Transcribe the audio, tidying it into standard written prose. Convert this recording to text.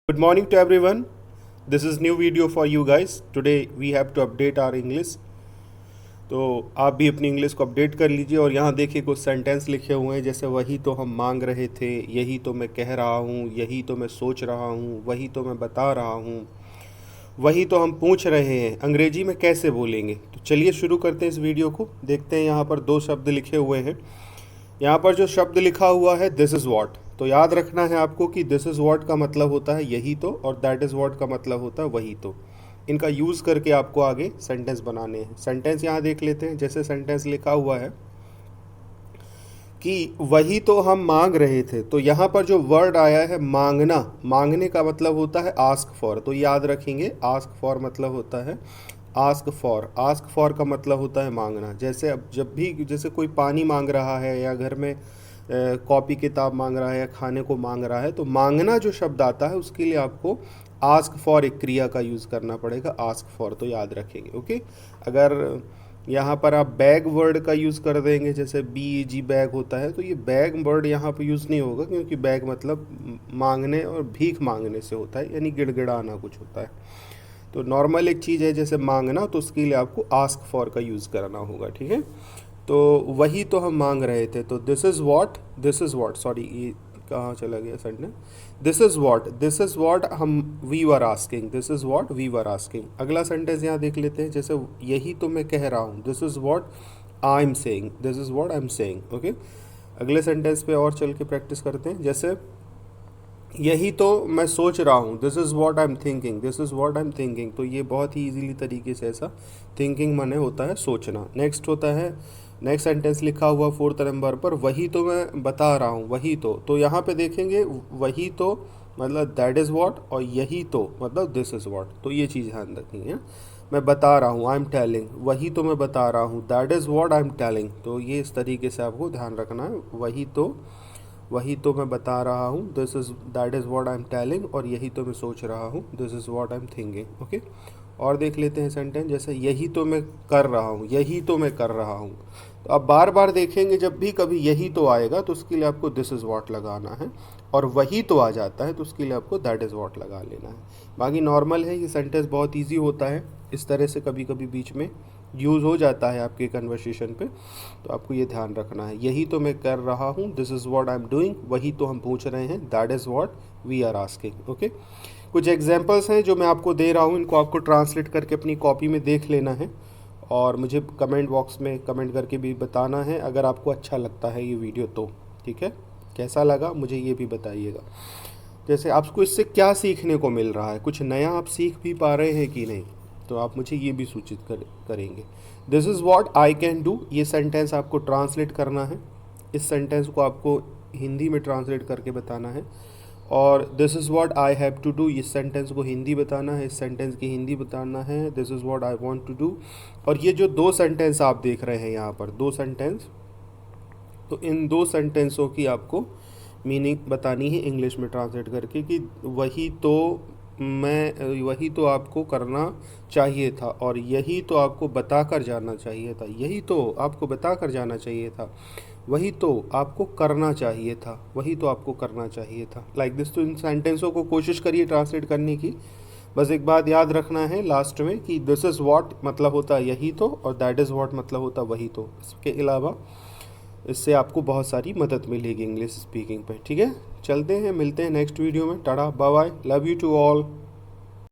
Good morning to everyone. This is new video for you guys. Today we have to update our English. तो आप भी अपनी English को update कर लीजिए और यहाँ देखिए कुछ सेंटेंस लिखे हुए हैं जैसे वही तो हम मांग रहे थे, यही तो मैं कह रहा हूँ, यही तो मैं सोच रहा हूँ, वही तो मैं बता रहा हूँ, वही तो हम पूछ रहे हैं। अंग्रेजी में कैसे बोलेंगे? तो चलिए शुरू करते हैं इस वीडियो को। देखते हैं यहाँ पर दो शब्द लिखे हुए हैं। यहाँ पर जो शब्द लिखा हुआ है दिस इज़ वॉट, तो याद रखना है आपको कि दिस इज़ वॉट का मतलब होता है यही तो, और दैट इज़ वॉट का मतलब होता है वही तो। इनका यूज़ करके आपको आगे सेंटेंस बनाने हैं। सेंटेंस यहाँ देख लेते हैं। जैसे सेंटेंस लिखा हुआ है कि वही तो हम मांग रहे थे, तो यहाँ पर जो वर्ड आया है मांगना, मांगने का मतलब होता है आस्क फॉर। तो याद रखेंगे आस्क फॉर मतलब होता है आस्क फॉर। आस्क फॉर का मतलब होता है मांगना। जैसे अब जब भी जैसे कोई पानी मांग रहा है या घर में कॉपी किताब मांग रहा है या खाने को मांग रहा है, तो मांगना जो शब्द आता है उसके लिए आपको आस्क फॉर एक क्रिया का यूज़ करना पड़ेगा, आस्क फॉर। तो याद रखेंगे। ओके, अगर यहाँ पर आप बैग वर्ड का यूज़ कर देंगे, जैसे BEG बैग होता है, तो ये बैग वर्ड यहाँ पर यूज़ नहीं होगा, क्योंकि बैग मतलब मांगने और भीख मांगने से होता है, यानी गिड़गिड़ाना कुछ होता है। तो नॉर्मल एक चीज़ है जैसे मांगना, तो उसके लिए आपको आस्क फॉर का यूज़ करना होगा। ठीक है, तो वही तो हम मांग रहे थे, तो दिस इज़ वॉट, सॉरी ये कहाँ चला गया सेंटेंस। दिस इज़ वॉट हम we were asking, this is what we were asking. अगला सेंटेंस यहाँ देख लेते हैं। जैसे यही तो मैं कह रहा हूँ, this is what I am saying, this is what I am saying. Okay, अगले सेंटेंस पे और चल के प्रैक्टिस करते हैं। जैसे यही तो मैं सोच रहा हूँ, this is what I am thinking, this is what I am thinking. तो ये बहुत ही ईजीली तरीके से ऐसा थिंकिंग माने होता है सोचना। नेक्स्ट होता है, नेक्स्ट सेंटेंस लिखा हुआ 4th नंबर पर, वही तो मैं बता रहा हूँ, वही तो यहाँ पे देखेंगे वही तो मतलब दैट इज़ वॉट, और यही तो मतलब दिस इज़ वॉट। तो ये चीज़ ध्यान रखनी है। मैं बता रहा हूँ, आई एम टेलिंग, वही तो मैं बता रहा हूँ, that is what I am telling. तो ये इस तरीके से आपको ध्यान रखना है। वही तो मैं बता रहा हूँ, this is that is what I am telling, और यही तो मैं सोच रहा हूँ, this is what I am thinking. Okay, और देख लेते हैं सेंटेंस। जैसे यही तो मैं कर रहा हूँ, यही तो मैं कर रहा हूँ। तो आप बार बार देखेंगे जब भी कभी यही तो आएगा तो उसके लिए आपको दिस इज़ व्हाट लगाना है, और वही तो आ जाता है तो उसके लिए आपको दैट इज़ व्हाट लगा लेना है। बाकी नॉर्मल है, ये सेंटेंस बहुत ईजी होता है। इस तरह से कभी कभी बीच में यूज़ हो जाता है आपके कन्वर्सेशन पे, तो आपको ये ध्यान रखना है। यही तो मैं कर रहा हूँ, this is what I am doing, वही तो हम पूछ रहे हैं, that is what we are asking. Okay, कुछ एग्जांपल्स हैं जो मैं आपको दे रहा हूँ, इनको आपको ट्रांसलेट करके अपनी कॉपी में देख लेना है, और मुझे कमेंट बॉक्स में कमेंट करके भी बताना है अगर आपको अच्छा लगता है ये वीडियो तो। ठीक है, कैसा लगा मुझे ये भी बताइएगा। जैसे आपको इससे क्या सीखने को मिल रहा है, कुछ नया आप सीख भी पा रहे हैं कि नहीं, तो आप मुझे ये भी सूचित करेंगे। This is what I can do, ये सेंटेंस आपको ट्रांसलेट करना है। इस सेंटेंस को आपको हिंदी में ट्रांसलेट करके बताना है। और this is what I have to do, इस सेंटेंस को हिंदी बताना है, इस सेंटेंस की हिंदी बताना है, this is what I want to do. और ये जो दो सेंटेंस आप देख रहे हैं यहाँ पर, दो सेंटेंस, तो इन दो सेंटेंसों की आपको मीनिंग बतानी है इंग्लिश में ट्रांसलेट करके, कि वही तो आपको करना चाहिए था, और यही तो आपको बताकर जाना चाहिए था, यही तो आपको बताकर जाना चाहिए था, वही तो आपको करना चाहिए था, वही तो आपको करना चाहिए था। Like this. तो इन सेंटेंसों को कोशिश करिए ट्रांसलेट करने की। बस एक बात याद रखना है लास्ट में कि दिस इज़ व्हाट मतलब होता है यही तो, और दैट इज़ व्हाट मतलब होता है वही तो। इसके अलावा इससे आपको बहुत सारी मदद मिलेगी इंग्लिश स्पीकिंग पे। ठीक है, चलते हैं, मिलते हैं नेक्स्ट वीडियो में। Tata, bye bye, love you to all.